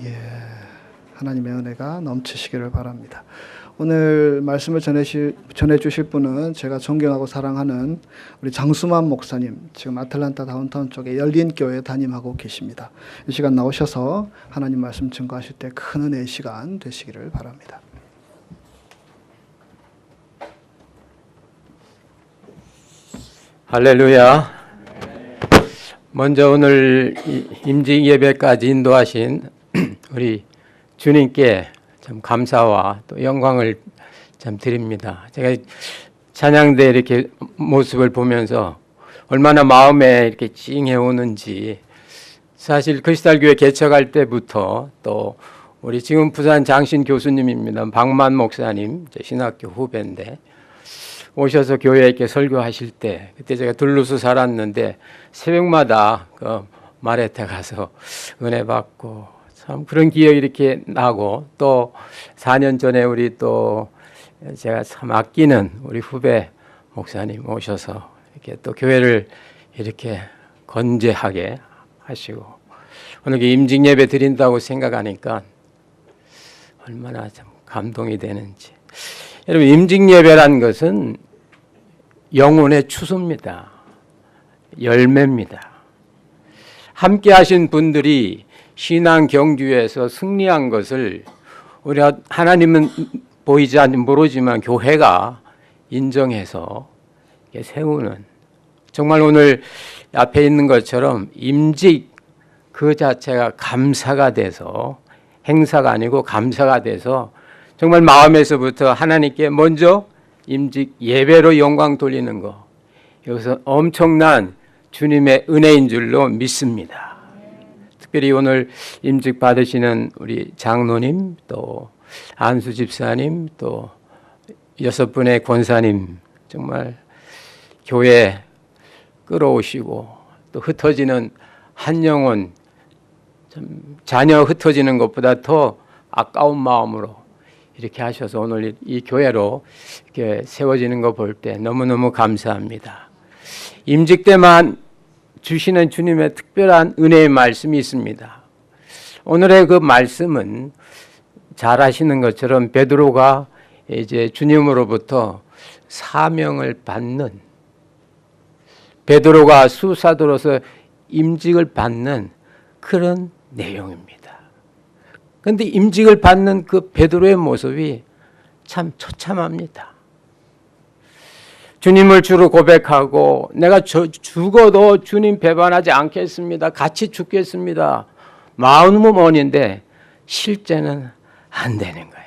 예, 하나님의 은혜가 넘치시기를 바랍니다. 오늘 말씀을 전해주실 분은 제가 존경하고 사랑하는 우리 장수만 목사님, 지금 아틀란타 다운타운 쪽에 열린교회 담임하고 계십니다. 이 시간 나오셔서 하나님 말씀 증거하실 때 큰 은혜의 시간 되시기를 바랍니다. 할렐루야. 먼저 오늘 임직 예배까지 인도하신 우리 주님께 참 감사와 또 영광을 참 드립니다. 제가 찬양대 이렇게 모습을 보면서 얼마나 마음에 이렇게 찡해 오는지, 사실 크리스탈교회 개척할 때부터 또 우리 지금 부산 장신 교수님입니다. 박만 목사님, 제 신학교 후배인데 오셔서 교회에 이렇게 설교하실 때, 그때 제가 둘루스 살았는데 새벽마다 그 마레테 가서 은혜 받고 참 그런 기억이 이렇게 나고, 또 4년 전에 우리 또 제가 참 아끼는 우리 후배 목사님 오셔서 이렇게 또 교회를 이렇게 건재하게 하시고, 오늘 임직 예배 드린다고 생각하니까 얼마나 참 감동이 되는지. 여러분, 임직 예배란 것은 영혼의 추수입니다. 열매입니다. 함께 하신 분들이 신앙 경주에서 승리한 것을 우리 하나님은 보이지 않는 모르지만 교회가 인정해서 세우는, 정말 오늘 앞에 있는 것처럼 임직 그 자체가 감사가 돼서, 행사가 아니고 감사가 돼서 정말 마음에서부터 하나님께 먼저 임직 예배로 영광 돌리는 거, 이것은 엄청난 주님의 은혜인 줄로 믿습니다. 특별히 오늘 임직 받으시는 우리 장로님, 또 안수 집사님, 또 6분의 권사님, 정말 교회 끌어오시고 또 흩어지는 한 영혼, 참 자녀 흩어지는 것보다 더 아까운 마음으로 이렇게 하셔서 오늘 이 교회로 이렇게 세워지는 거 볼 때 너무너무 감사합니다. 임직 때만 주시는 주님의 특별한 은혜의 말씀이 있습니다. 오늘의 그 말씀은 잘 아시는 것처럼 베드로가 이제 주님으로부터 사명을 받는, 베드로가 수사도로서 임직을 받는 그런 내용입니다. 그런데 임직을 받는 그 베드로의 모습이 참 처참합니다. 주님을 주로 고백하고 내가 죽어도 주님 배반하지 않겠습니다. 같이 죽겠습니다. 마음은 원인데 실제는 안 되는 거예요.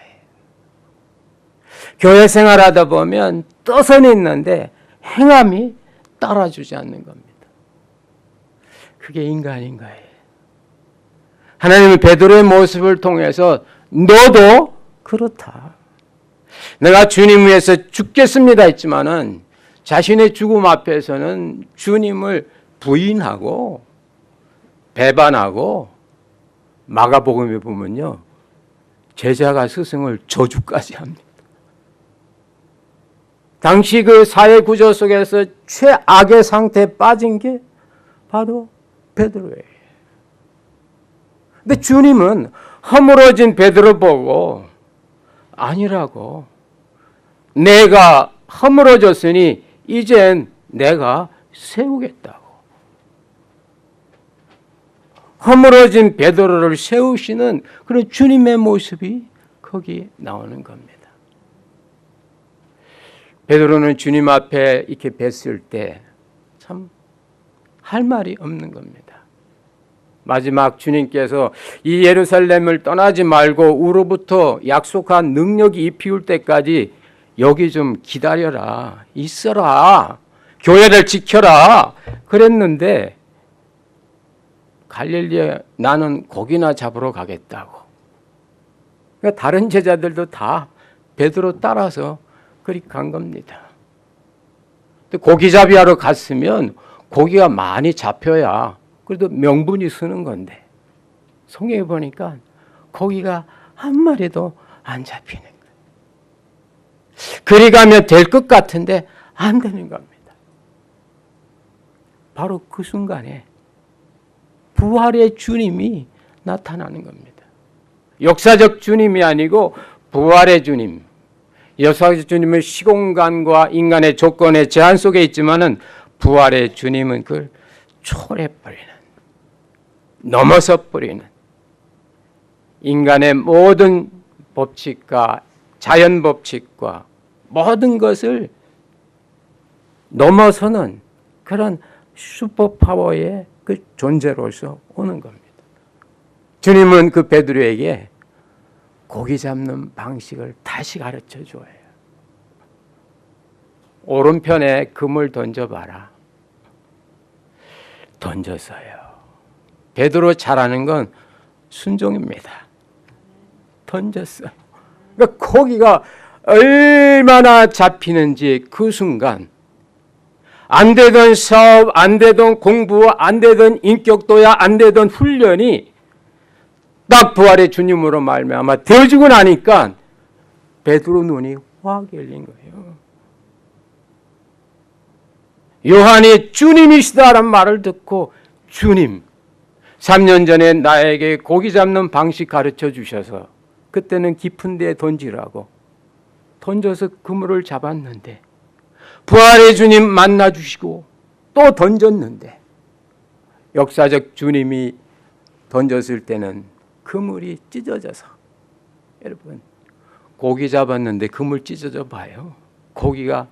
교회 생활하다 보면 뜻은 있는데 행함이 따라주지 않는 겁니다. 그게 인간인 거예요. 하나님은 베드로의 모습을 통해서 너도 그렇다. 내가 주님 위해서 죽겠습니다 했지만은 자신의 죽음 앞에서는 주님을 부인하고 배반하고, 마가복음에 보면요, 제자가 스승을 저주까지 합니다. 당시 그 사회 구조 속에서 최악의 상태에 빠진 게 바로 베드로예요. 근데 주님은 허물어진 베드로 보고 아니라고, 내가 허물어졌으니 이젠 내가 세우겠다고. 허물어진 베드로를 세우시는 그런 주님의 모습이 거기 나오는 겁니다. 베드로는 주님 앞에 이렇게 뵀을 때 참 할 말이 없는 겁니다. 마지막 주님께서 이 예루살렘을 떠나지 말고 우로부터 약속한 능력이 입히울 때까지 여기 좀 기다려라, 있어라, 교회를 지켜라 그랬는데, 갈릴리에 나는 고기나 잡으러 가겠다고. 그러니까 다른 제자들도 다 베드로 따라서 그리 간 겁니다. 고기잡이 하러 갔으면 고기가 많이 잡혀야 그래도 명분이 서는 건데, 성경에 보니까 고기가 한 마리도 안 잡히는 거예요. 그리 가면 될 것 같은데 안 되는 겁니다. 바로 그 순간에 부활의 주님이 나타나는 겁니다. 역사적 주님이 아니고 부활의 주님. 역사적 주님은 시공간과 인간의 조건의 제한 속에 있지만은 부활의 주님은 그걸 초래버리는, 넘어서 버리는, 인간의 모든 법칙과 자연 법칙과 모든 것을 넘어서는 그런 슈퍼파워의 그 존재로서 오는 겁니다. 주님은 그 베드로에게 고기 잡는 방식을 다시 가르쳐 줘요. 오른편에 금을 던져봐라. 던졌어요. 베드로 잘하는 건 순종입니다. 던졌어요. 그러니까 고기가 얼마나 잡히는지 그 순간 안 되던 사업, 안 되던 공부, 안 되던 인격도야, 안 되던 훈련이 딱 부활의 주님으로 말미암아 되어지고 나니까 베드로 눈이 확 열린 거예요. 요한이 주님이시다라는 말을 듣고 주님, 3년 전에 나에게 고기 잡는 방식 가르쳐 주셔서 그때는 깊은 데에 던지라고 던져서 그물을 잡았는데 부활의 주님 만나 주시고 또 던졌는데 역사적 주님이 던졌을 때는 그물이 찢어져서, 여러분 고기 잡았는데 그물 찢어져 봐요. 고기가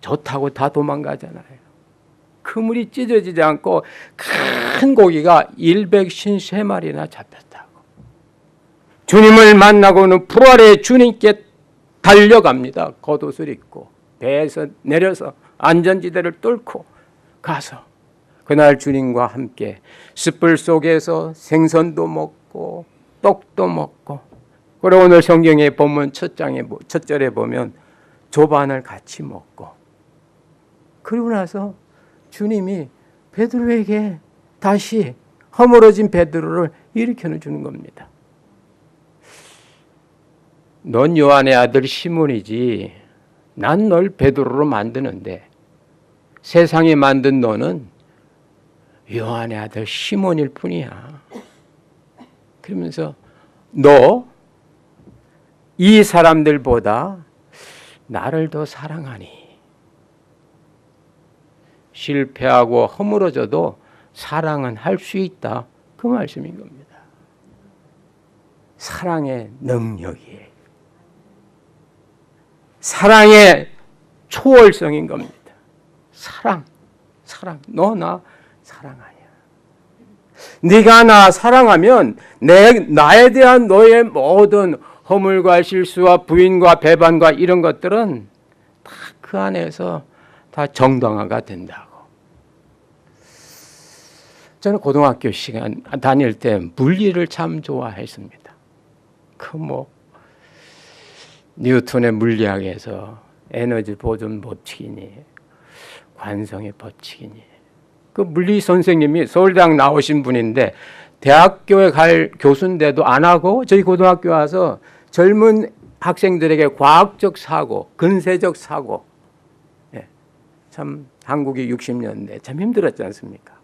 좋다고 다 도망가잖아요. 그물이 찢어지지 않고 큰 고기가 153마리나 잡혔다고. 주님을 만나고는 부활의 주님께 달려갑니다. 겉옷을 입고 배에서 내려서 안전지대를 뚫고 가서 그날 주님과 함께 숯불 속에서 생선도 먹고 떡도 먹고, 그리고 오늘 성경의 본문 첫 절에 보면 조반을 같이 먹고, 그리고 나서 주님이 베드로에게 다시 허물어진 베드로를 일으켜 주는 겁니다. 넌 요한의 아들 시몬이지 난 널 베드로로 만드는데 세상에 만든 너는 요한의 아들 시몬일 뿐이야. 그러면서 너 이 사람들보다 나를 더 사랑하니 실패하고 허물어져도 사랑은 할 수 있다. 그 말씀인 겁니다. 사랑의 능력이에요. 사랑의 초월성인 겁니다. 사랑. 너 나 사랑하냐. 네가 나 사랑하면 나에 대한 너의 모든 허물과 실수와 부인과 배반과 이런 것들은 다 그 안에서 다 정당화가 된다고. 저는 고등학교 시간 다닐 때 물리를 참 좋아했습니다. 뉴턴의 물리학에서 에너지 보존 법칙이니 관성의 법칙이니, 그 물리 선생님이 서울대학 나오신 분인데 대학교에 갈 교수인데도 안 하고 저희 고등학교 와서 젊은 학생들에게 과학적 사고, 근세적 사고, 참 한국이 60년대 참 힘들었지 않습니까?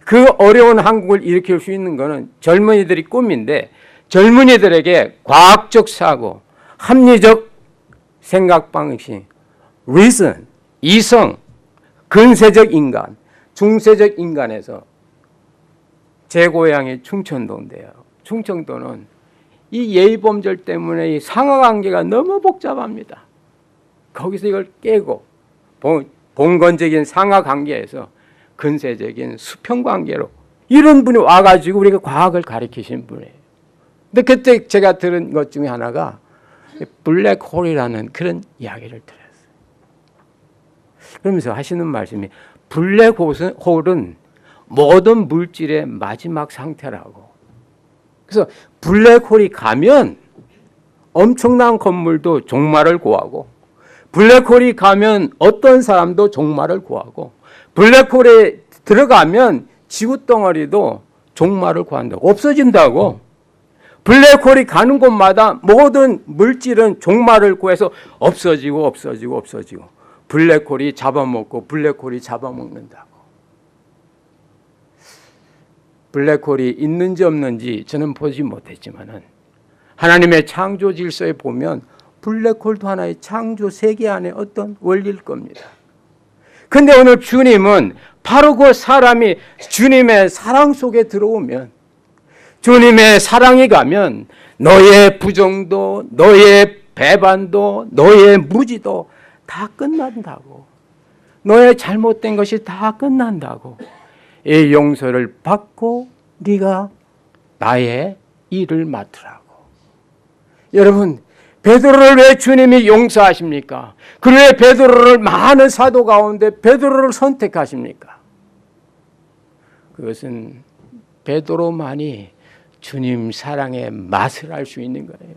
그 어려운 한국을 일으킬 수 있는 것은 젊은이들이 꿈인데 젊은이들에게 과학적 사고, 합리적 생각 방식, reason, 이성, 근세적 인간, 중세적 인간에서 제 고향이 충청도인데요. 충청도는 이 예의범절 때문에 이 상하관계가 너무 복잡합니다. 거기서 이걸 깨고 봉건적인 상하관계에서 근세적인 수평관계로 이런 분이 와가지고 우리가 과학을 가르치신 분이에요. 근데 그때 제가 들은 것 중에 하나가 블랙홀이라는 그런 이야기를 들었어요. 그러면서 하시는 말씀이 블랙홀은 모든 물질의 마지막 상태라고. 그래서 블랙홀이 가면 엄청난 건물도 종말을 구하고, 블랙홀이 가면 어떤 사람도 종말을 구하고, 블랙홀에 들어가면 지구덩어리도 종말을 구한다고, 없어진다고. 블랙홀이 가는 곳마다 모든 물질은 종말을 구해서 없어지고 블랙홀이 잡아먹고 블랙홀이 잡아먹는다고. 블랙홀이 있는지 없는지 저는 보지 못했지만은 하나님의 창조 질서에 보면 블랙홀도 하나의 창조 세계 안에 어떤 원리일 겁니다. 근데 오늘 주님은 바로 그 사람이 주님의 사랑 속에 들어오면, 주님의 사랑이 가면 너의 부정도, 너의 배반도, 너의 무지도 다 끝난다고. 너의 잘못된 것이 다 끝난다고. 이 용서를 받고 네가 나의 일을 맡으라고. 여러분, 베드로를 왜 주님이 용서하십니까? 그리고 왜 베드로를 많은 사도 가운데 베드로를 선택하십니까? 그것은 베드로만이 주님 사랑의 맛을 알 수 있는 거예요.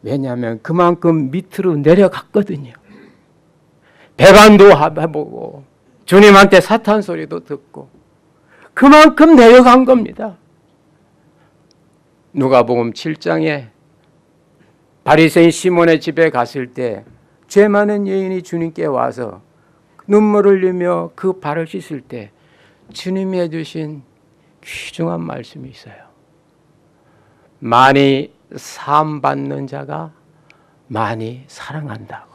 왜냐하면 그만큼 밑으로 내려갔거든요. 배반도 해보고 주님한테 사탄 소리도 듣고 그만큼 내려간 겁니다. 누가복음 7장에 바리새인 시몬의 집에 갔을 때 죄 많은 여인이 주님께 와서 눈물을 흘리며 그 발을 씻을 때 주님이 해주신 귀중한 말씀이 있어요. 많이 사함받는 자가 많이 사랑한다고.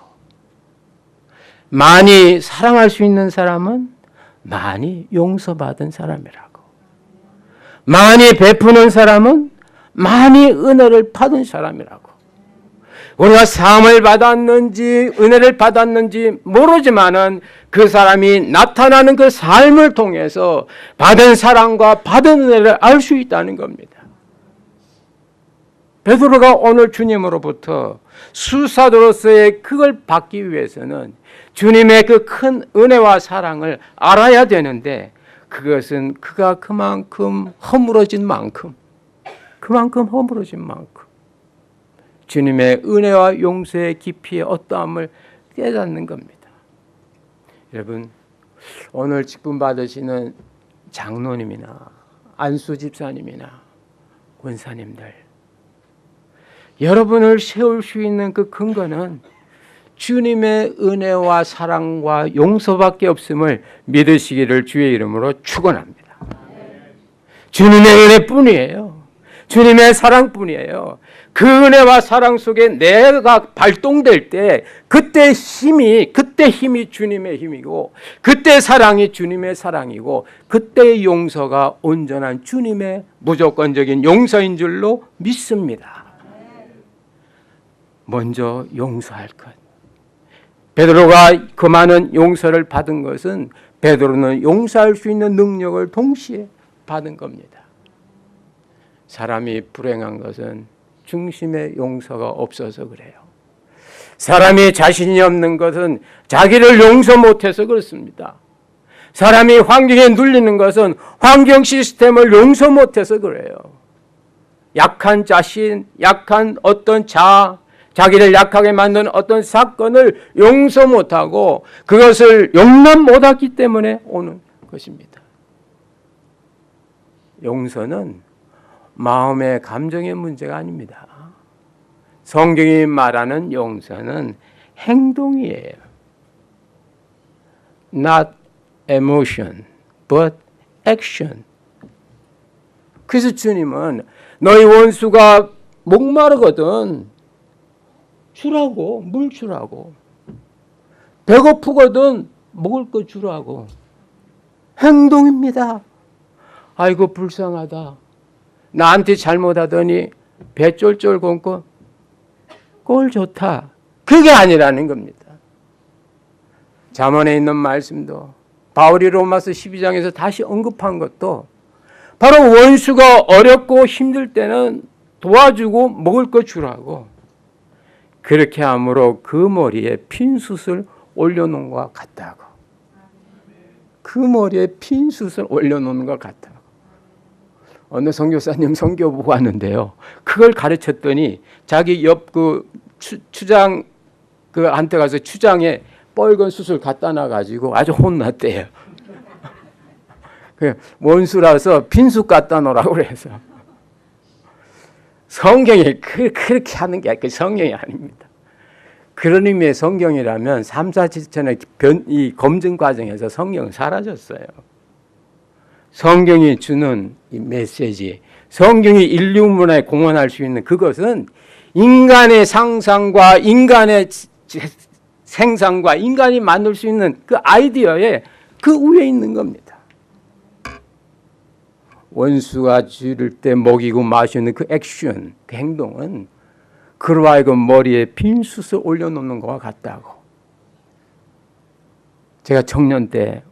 많이 사랑할 수 있는 사람은 많이 용서받은 사람이라고. 많이 베푸는 사람은 많이 은혜를 받은 사람이라고. 우리가 사함을 받았는지 은혜를 받았는지 모르지만은 그 사람이 나타나는 그 삶을 통해서 받은 사랑과 받은 은혜를 알 수 있다는 겁니다. 베드로가 오늘 주님으로부터 수사도로서의 그걸 받기 위해서는 주님의 그 큰 은혜와 사랑을 알아야 되는데, 그것은 그가 그만큼 허물어진 만큼 주님의 은혜와 용서의 깊이의 어떠함을 깨닫는 겁니다. 여러분, 오늘 직분 받으시는 장로님이나 안수 집사님이나 권사님들, 여러분을 세울 수 있는 그 근거는 주님의 은혜와 사랑과 용서밖에 없음을 믿으시기를 주의 이름으로 축원합니다. 주님의 은혜뿐이에요. 주님의 사랑뿐이에요. 그 은혜와 사랑 속에 내가 발동될 때 그때 힘이 주님의 힘이고, 그때 사랑이 주님의 사랑이고, 그때의 용서가 온전한 주님의 무조건적인 용서인 줄로 믿습니다. 먼저 용서할 것. 베드로가 그 많은 용서를 받은 것은 베드로는 용서할 수 있는 능력을 동시에 받은 겁니다. 사람이 불행한 것은 중심의 용서가 없어서 그래요. 사람이 자신이 없는 것은 자기를 용서 못해서 그렇습니다. 사람이 환경에 눌리는 것은 환경 시스템을 용서 못해서 그래요. 약한 자신, 약한 어떤 자기를 약하게 만든 어떤 사건을 용서 못하고 그것을 용납 못했기 때문에 오는 것입니다. 용서는 마음의 감정의 문제가 아닙니다. 성경이 말하는 용서는 행동이에요. Not emotion, but action. 그래서 주님은 너희 원수가 목마르거든 주라고, 물 주라고. 배고프거든 먹을 거 주라고. 행동입니다. 아이고 불쌍하다. 나한테 잘못하더니 배 쫄쫄 굶고 꼴 좋다. 그게 아니라는 겁니다. 잠언에 있는 말씀도 바울이 로마서 12장에서 다시 언급한 것도 바로 원수가 어렵고 힘들 때는 도와주고 먹을 거 주라고. 그렇게 함으로 그 머리에 핀숯을 올려놓은 것 같다고. 그 머리에 핀숯을 올려놓은 것 같다고. 어느 선교사님 선교 보고 왔는데요. 그걸 가르쳤더니 자기 옆 그 추장 그 한테 가서 추장에 뻘건 숯을 갖다 놔가지고 아주 혼났대요. 그 원수라서 빈숯 갖다 놓으라고 그래서. 성경이 그렇게 하는 게 그 성경이 아닙니다. 그런 의미의 성경이라면 3, 4, 7천의 이 검증 과정에서 성경은 사라졌어요. 성경이 주는 이 메시지, 성경이 인류 문화에 공헌할 수 있는 그것은 인간의 상상과 인간의 생산과 인간이 만들 수 있는 그 아이디어에 그 위에 있는 겁니다. 원수가 쥐를 때 먹이고 마시는 그 액션, 그 행동은 그로 하여금 머리에 빈 숯을 올려놓는 것과 같다고. 제가 청년 때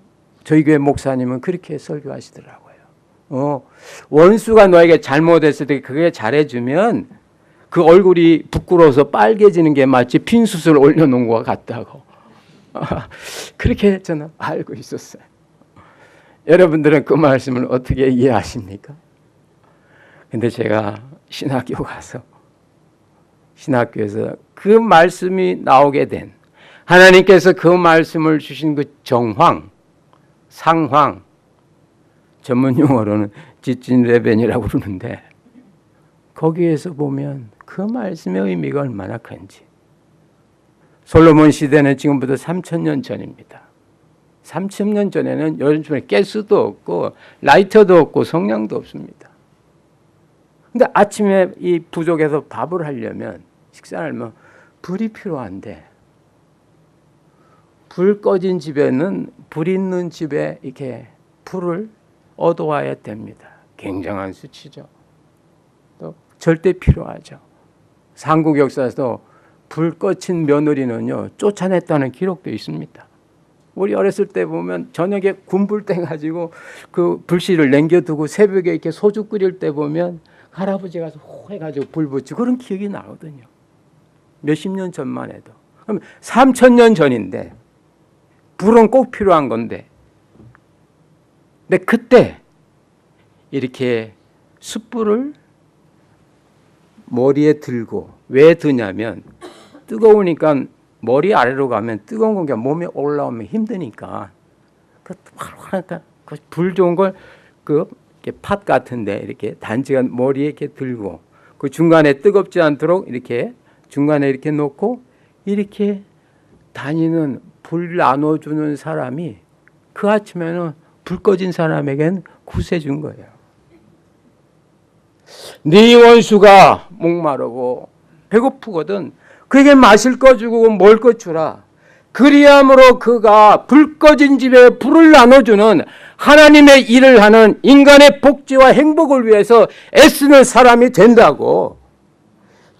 저희 교회 목사님은 그렇게 설교하시더라고요. 원수가 너에게 잘못했을 때 그게 잘해주면 그 얼굴이 부끄러워서 빨개지는 게 마치 빈 숯을 올려놓은 것과 같다고. 그렇게 저는 알고 있었어요. 여러분들은 그 말씀을 어떻게 이해하십니까? 근데 제가 신학교 가서 신학교에서 그 말씀이 나오게 된, 하나님께서 그 말씀을 주신 그 정황, 상황, 전문 용어로는 지진레벤이라고 그러는데, 거기에서 보면 그 말씀의 의미가 얼마나 큰지. 솔로몬 시대는 지금부터 3,000년 전입니다. 3,000년 전에는 요즘에 가스도 없고 라이터도 없고 성냥도 없습니다. 근데 아침에 이 부족에서 밥을 하려면, 식사를 하려면 불이 필요한데, 불 꺼진 집에는 불 있는 집에 이렇게 불을 얻어와야 됩니다. 굉장한 수치죠. 또 절대 필요하죠. 삼국 역사에서 불 꺼친 며느리는요, 쫓아냈다는 기록도 있습니다. 우리 어렸을 때 보면 저녁에 군불 때 가지고 그 불씨를 남겨두고 새벽에 이렇게 소주 끓일 때 보면 할아버지가 가서 호 해가지고 불 붙이고 그런 기억이 나거든요. 몇십 년 전만 해도. 그럼 3,000년 전인데 불은 꼭 필요한 건데, 근데 그때 이렇게 숯불을 머리에 들고, 왜 드냐면 뜨거우니까 머리 아래로 가면 뜨거운 공기가 몸에 올라오면 힘드니까, 불 좋은 걸 그 팥 같은데 이렇게 단지가 머리에 이렇게 들고, 그 중간에 뜨겁지 않도록 이렇게 중간에 이렇게 놓고 이렇게 다니는, 불 나눠주는 사람이 그 아침에는 불 꺼진 사람에겐 구세준 거예요. 네 원수가 목마르고 배고프거든 그에게 마실 거 주고 먹을 것 주라. 그리함으로 그가 불 꺼진 집에 불을 나눠주는 하나님의 일을 하는 인간의 복지와 행복을 위해서 애쓰는 사람이 된다고.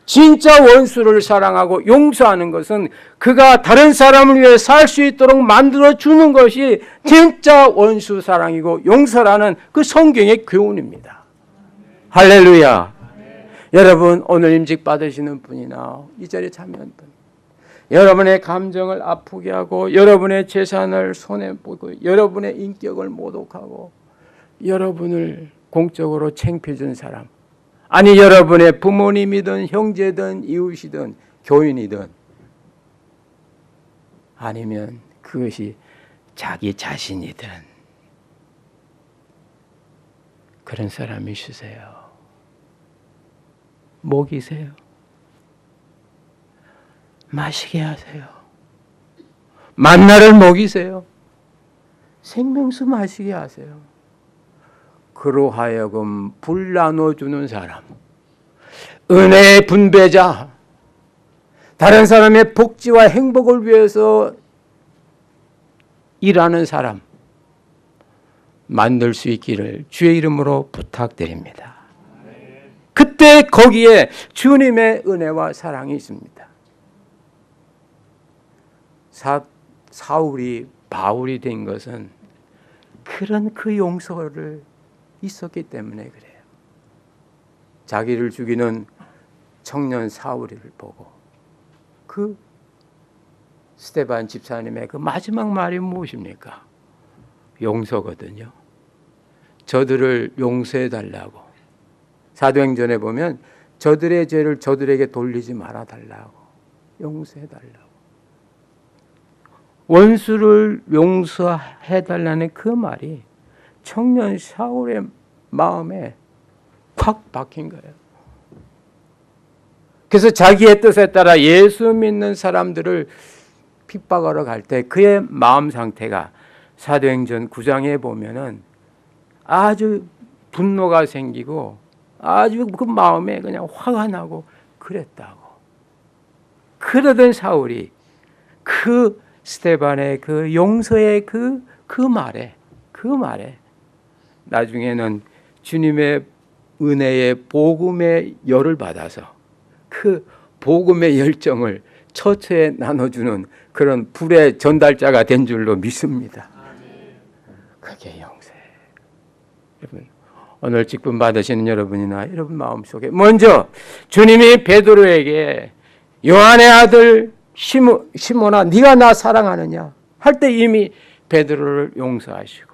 진짜 원수를 사랑하고 용서하는 것은 그가 다른 사람을 위해 살 수 있도록 만들어주는 것이 진짜 원수 사랑이고 용서라는 그 성경의 교훈입니다. 할렐루야. 여러분, 오늘 임직 받으시는 분이나 이 자리에 참여한 분, 여러분의 감정을 아프게 하고 여러분의 재산을 손해보고 여러분의 인격을 모독하고 여러분을 공적으로 창피해준 사람, 아니 여러분의 부모님이든 형제든 이웃이든 교인이든, 아니면 그것이 자기 자신이든 그런 사람이 있으세요. 먹이세요. 마시게 하세요. 만나를 먹이세요. 생명수 마시게 하세요. 그로 하여금 불 나눠주는 사람, 은혜의 분배자, 다른 사람의 복지와 행복을 위해서 일하는 사람 만들 수 있기를 주의 이름으로 부탁드립니다. 그때 거기에 주님의 은혜와 사랑이 있습니다. 사울이 바울이 된 것은 그런 그 용서를 있었기 때문에 그래요. 자기를 죽이는 청년 사울을 보고 그 스데반 집사님의 그 마지막 말이 무엇입니까? 용서거든요. 저들을 용서해 달라고. 사도행전에 보면 저들의 죄를 저들에게 돌리지 말아 달라고, 용서해 달라고. 원수를 용서해 달라는 그 말이 청년 사울의 마음에 콱 박힌 거예요. 그래서 자기의 뜻에 따라 예수 믿는 사람들을 핍박하러 갈 때 그의 마음 상태가 사도행전 9장에 보면은 아주 분노가 생기고 아주 그 마음에 그냥 화가 나고 그랬다고. 그러던 사울이 그 스데반의 그 용서의 그 말에 나중에는 주님의 은혜의 복음의 열을 받아서 그 복음의 열정을 처처에 나눠주는 그런 불의 전달자가 된 줄로 믿습니다. 그게 용서예요. 여러분, 오늘 직분 받으시는 여러분이나 여러분 마음속에 먼저 주님이 베드로에게 요한의 아들 시몬아 네가 나 사랑하느냐 할 때 이미 베드로를 용서하시고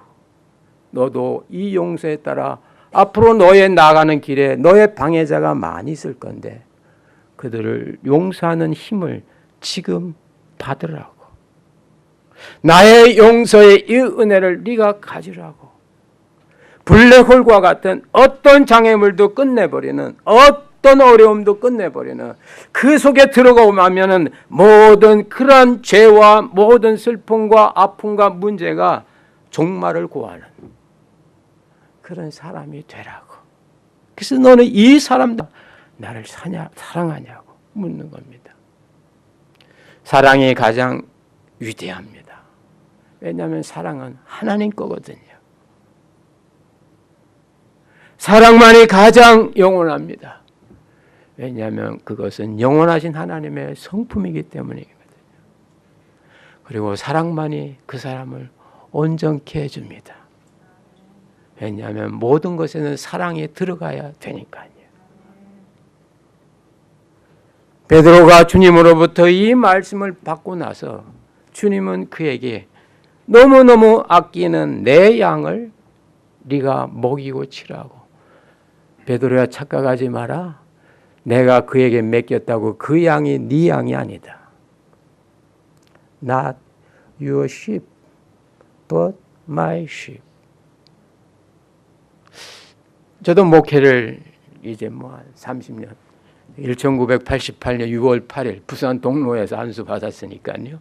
너도 이 용서에 따라 앞으로 너의 나가는 길에 너의 방해자가 많이 있을 건데 그들을 용서하는 힘을 지금 받으라고. 나의 용서의 이 은혜를 네가 가지라고. 블랙홀과 같은 어떤 장애물도 끝내버리는, 어떤 어려움도 끝내버리는, 그 속에 들어가면은 모든 그러한 죄와 모든 슬픔과 아픔과 문제가 종말을 고하는 그런 사람이 되라고. 그래서 너는 이 사람들 나를 사랑하냐고 묻는 겁니다. 사랑이 가장 위대합니다. 왜냐하면 사랑은 하나님 거거든요. 사랑만이 가장 영원합니다. 왜냐하면 그것은 영원하신 하나님의 성품이기 때문이거든요. 그리고 사랑만이 그 사람을 온전케 해줍니다. 왜냐하면 모든 것에는 사랑이 들어가야 되니까요. 베드로가 주님으로부터 이 말씀을 받고 나서 주님은 그에게 너무너무 아끼는 내 양을 네가 먹이고 치라고. 베드로야 착각하지 마라. 내가 그에게 맡겼다고 그 양이 네 양이 아니다. Not your sheep, but my sheep. 저도 목회를 이제 한 30년, 1988년 6월 8일 부산 동로에서 안수 받았으니까요.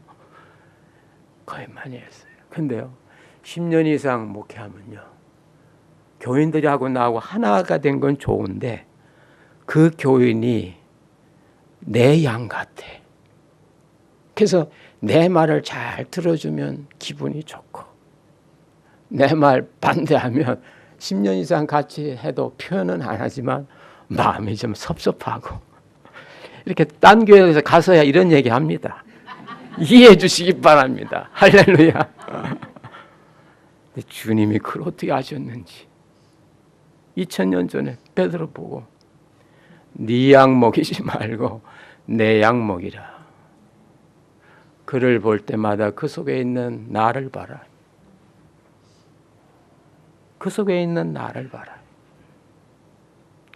거의 많이 했어요. 근데요, 10년 이상 목회하면요, 교인들이 하고 나하고 하나가 된 건 좋은데 그 교인이 내 양 같아. 그래서 내 말을 잘 들어주면 기분이 좋고 내 말 반대하면 10년 이상 같이 해도 표현은 안 하지만 마음이 좀 섭섭하고 이렇게 딴 교회에서 가서야 이런 얘기 합니다. 이해해 주시기 바랍니다. 할렐루야. 주님이 그걸 어떻게 아셨는지 2000년 전에 베드로 보고 네 양 먹이지 말고 내 양 먹이라. 그를 볼 때마다 그 속에 있는 나를 봐라. 그 속에 있는 나를 봐라.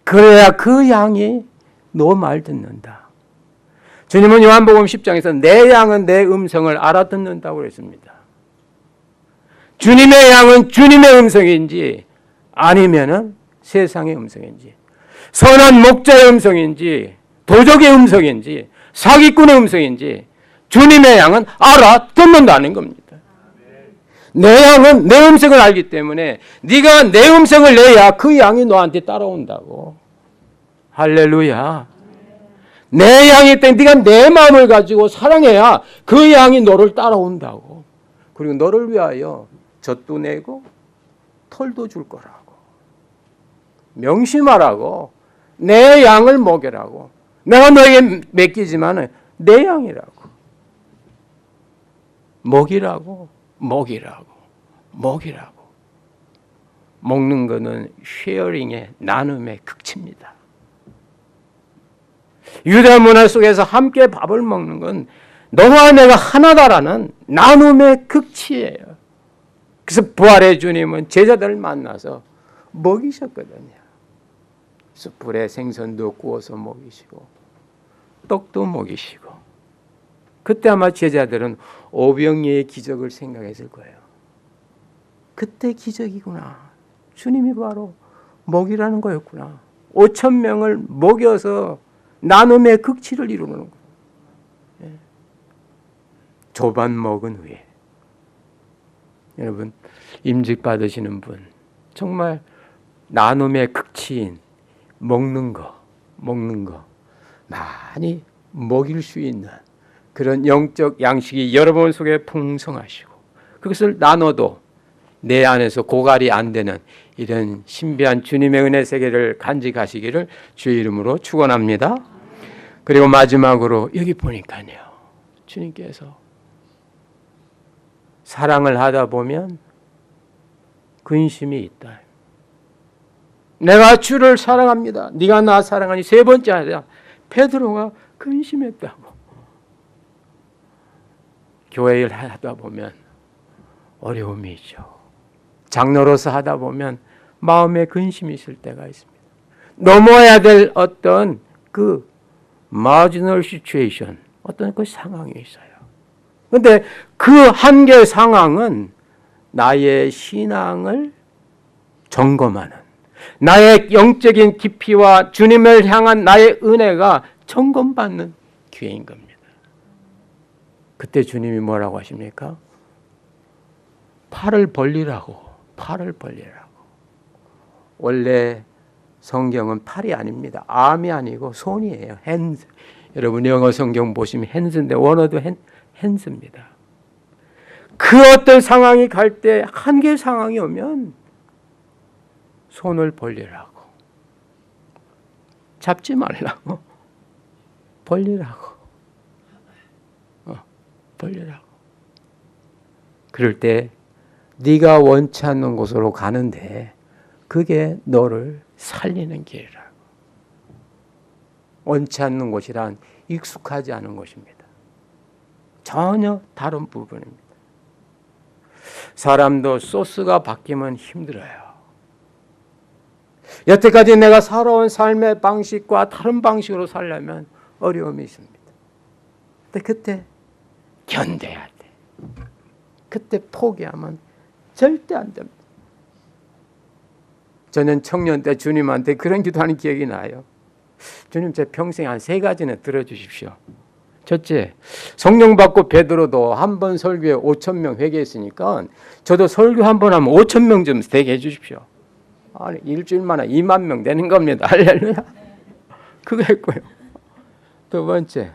그래야 그 양이 너 말 듣는다. 주님은 요한복음 10장에서 내 양은 내 음성을 알아듣는다고 그랬습니다. 주님의 양은 주님의 음성인지 아니면은 세상의 음성인지, 선한 목자의 음성인지, 도적의 음성인지, 사기꾼의 음성인지 주님의 양은 알아듣는다는 겁니다. 내 양은 내 음성을 알기 때문에 네가 내 음성을 내야 그 양이 너한테 따라온다고. 할렐루야. 내 양이 때 네가 내 마음을 가지고 사랑해야 그 양이 너를 따라온다고. 그리고 너를 위하여 젖도 내고 털도 줄 거라고. 명심하라고. 내 양을 먹여라고. 내가 너에게 맡기지만 내 양이라고. 먹이라고. 먹는 것은 쉐어링의 나눔의 극치입니다. 유대 문화 속에서 함께 밥을 먹는 건 너와 내가 하나다라는 나눔의 극치예요. 그래서 부활의 주님은 제자들을 만나서 먹이셨거든요. 숯불에 생선도 구워서 먹이시고 떡도 먹이시고. 그때 아마 제자들은 오병이의 기적을 생각했을 거예요. 그때 기적이구나. 주님이 바로 먹이라는 거였구나. 5,000명을 먹여서 나눔의 극치를 이루는 거예요. 조반 먹은 후에. 여러분, 임직 받으시는 분, 정말 나눔의 극치인 먹는 거 많이 먹일 수 있는 그런 영적 양식이 여러분 속에 풍성하시고 그것을 나눠도 내 안에서 고갈이 안 되는 이런 신비한 주님의 은혜 세계를 간직하시기를 주의 이름으로 축원합니다. 그리고 마지막으로 여기 보니까요. 주님께서 사랑을 하다 보면 근심이 있다. 내가 주를 사랑합니다. 네가 나 사랑하니 세 번째 하자. 베드로가 근심했다고. 교회 일 하다 보면 어려움이 있죠. 장로로서 하다 보면 마음에 근심이 있을 때가 있습니다. 넘어야 될 어떤 그 marginal situation, 어떤 그 상황이 있어요. 그런데 그 한계 상황은 나의 신앙을 점검하는, 나의 영적인 깊이와 주님을 향한 나의 은혜가 점검받는 기회인 겁니다. 그때 주님이 뭐라고 하십니까? 팔을 벌리라고. 원래 성경은 팔이 아닙니다. arm이 아니고 손이에요. hands. 여러분 영어 성경 보시면 hands인데 원어도 hands입니다. 그 어떤 상황이 갈 때 한계 상황이 오면 손을 벌리라고. 잡지 말라고. 벌리라고. 벌리라고. 그럴 때 네가 원치 않는 곳으로 가는데 그게 너를 살리는 길이라고. 원치 않는 곳이란 익숙하지 않은 곳입니다. 전혀 다른 부분입니다. 사람도 소스가 바뀌면 힘들어요. 여태까지 내가 살아온 삶의 방식과 다른 방식으로 살려면 어려움이 있습니다. 근데 그때 견뎌야 돼. 그때 포기하면 절대 안 됩니다. 저는 청년 때 주님한테 그런 기도하는 기억이 나요. 주님, 제 평생 한 3가지는 들어주십시오. 첫째, 성령 받고 베드로도 한 번 설교에 5,000명 회개했으니까 저도 설교 한 번 하면 5,000명 좀 되게 해주십시오. 아니, 일주일 만에 2만 명 되는 겁니다. 할렐루야. 그거 했고요. 두 번째,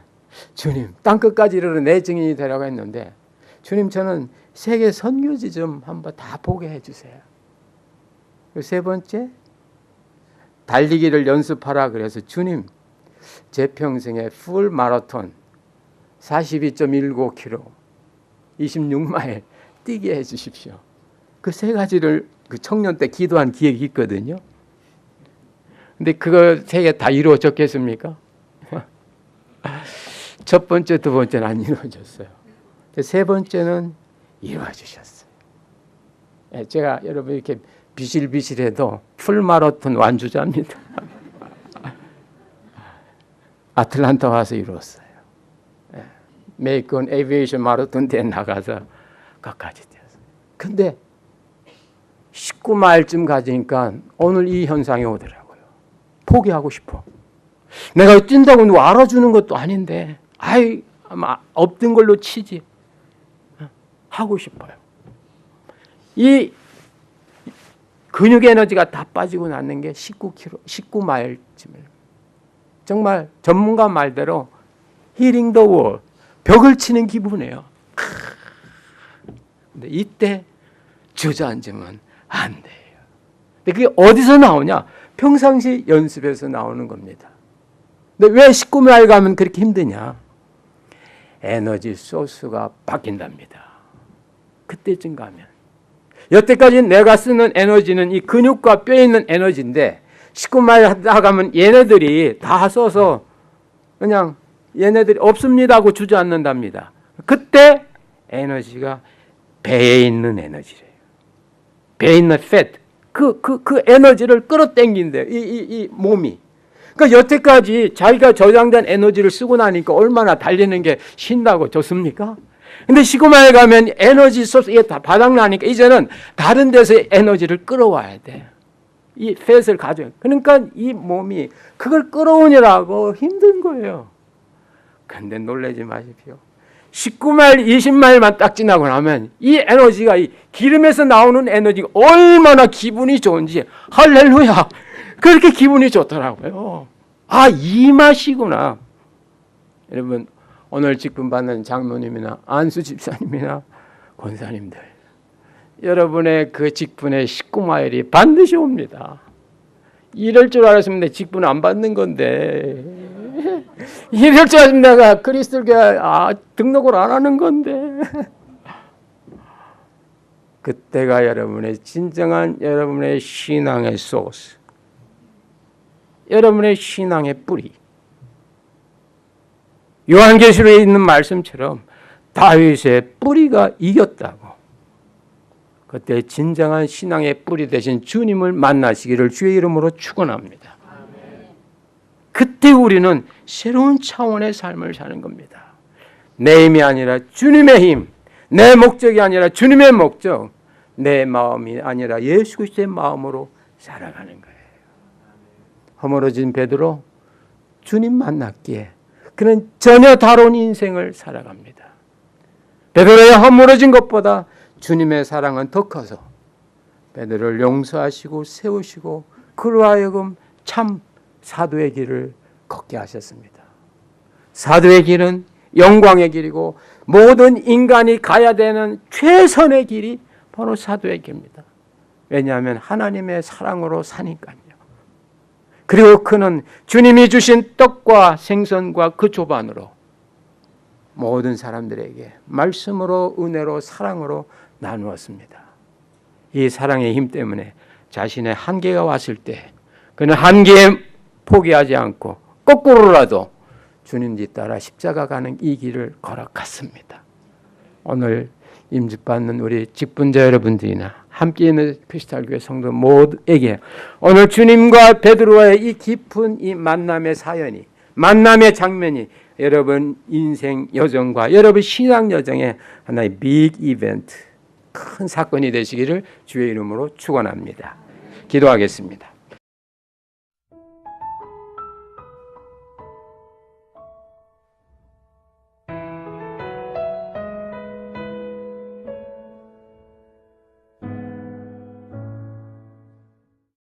주님, 땅끝까지 이르러 내 증인이 되라고 했는데 주님, 저는 세계 선교지 좀 한번 다 보게 해주세요. 세 번째, 달리기를 연습하라 그래서 주님, 제 평생에 풀 마라톤 42.19km 26마일 뛰게 해주십시오. 그 3가지를 그 청년 때 기도한 기억이 있거든요. 근데 그거 3개 다 이루어졌겠습니까? 첫 번째, 두 번째는 안 이루어졌어요. 세 번째는 이루어주셨어요. 제가 여러분 이렇게 비실비실해도 풀마라톤 완주자입니다. 아틀란타 와서 이루었어요. 메이컨 에비에이션 마라톤 대회 나가서 끝까지 뛰었어요. 근데 19마일쯤 가지니까 오늘 이 현상이 오더라고요. 포기하고 싶어. 내가 뛴다고 누가 알아주는 것도 아닌데 아이 아마 없던 걸로 치지. 하고 싶어요. 이 근육 에너지가 다 빠지고 났는 게 19마일쯤이에요. 정말 전문가 말대로 힐링 더 월, 벽을 치는 기분이에요. 근데 이때 주저앉으면 안 돼요. 근데 그게 어디서 나오냐? 평상시 연습에서 나오는 겁니다. 근데 왜 19마일 가면 그렇게 힘드냐? 에너지 소스가 바뀐답니다. 그때쯤 가면. 여태까지 내가 쓰는 에너지는 이 근육과 뼈에 있는 에너지인데 19마일 하다 가면 얘네들이 다 써서 그냥 얘네들이 없습니다 하고 주저앉는답니다. 그때 에너지가 배에 있는 에너지래요. 배에 있는 fat. 그 에너지를 끌어당긴대요. 이 몸이. 그러니까 여태까지 자기가 저장된 에너지를 쓰고 나니까 얼마나 달리는 게 신나고 좋습니까? 근데 19마일 가면 에너지 소스 이게 다 바닥나니까 이제는 다른 데서 에너지를 끌어와야 돼. 이 팻을 가져요. 그러니까 이 몸이 그걸 끌어오느라고 힘든 거예요. 근데 놀라지 마십시오. 19마일, 20마일만 딱 지나고 나면 이 에너지가, 이 기름에서 나오는 에너지가 얼마나 기분이 좋은지, 할렐루야! 그렇게 기분이 좋더라고요. 아, 이 맛이구나. 여러분, 오늘 직분 받는 장로님이나 안수 집사님이나 권사님들, 여러분의 그 직분의 19마일이 반드시 옵니다. 이럴 줄 알았으면 내 직분 안 받는 건데, 이럴 줄 알았으면 내가 그리스도교회 등록을 안 하는 건데. 그때가 여러분의 진정한 여러분의 신앙의 소스, 여러분의 신앙의 뿌리. 요한계시록에 있는 말씀처럼 다윗의 뿌리가 이겼다고. 그때 진정한 신앙의 뿌리 되신 주님을 만나시기를 주의 이름으로 축원합니다. 그때 우리는 새로운 차원의 삶을 사는 겁니다. 내 힘이 아니라 주님의 힘, 내 목적이 아니라 주님의 목적, 내 마음이 아니라 예수 그리스도의 마음으로 살아가는 거예요. 허물어진 베드로, 주님 만났기에 그는 전혀 다른 인생을 살아갑니다. 베드로의 허물어진 것보다 주님의 사랑은 더 커서 베드로를 용서하시고 세우시고 그로 하여금 참 사도의 길을 걷게 하셨습니다. 사도의 길은 영광의 길이고 모든 인간이 가야 되는 최선의 길이 바로 사도의 길입니다. 왜냐하면 하나님의 사랑으로 사니까요. 그리고 그는 주님이 주신 떡과 생선과 그 조반으로 모든 사람들에게 말씀으로, 은혜로, 사랑으로 나누었습니다. 이 사랑의 힘 때문에 자신의 한계가 왔을 때 그는 한계에 포기하지 않고 거꾸로라도 주님 뒤따라 십자가 가는 이 길을 걸어갔습니다. 오늘 임직받는 우리 직분자 여러분들이나 함께 있는 크리스탈교회 성도 모두에게 오늘 주님과 베드로와의 이 깊은 이 만남의 사연이, 만남의 장면이 여러분 인생 여정과 여러분 신앙 여정의 하나의 빅 이벤트, 큰 사건이 되시기를 주의 이름으로 축원합니다. 기도하겠습니다.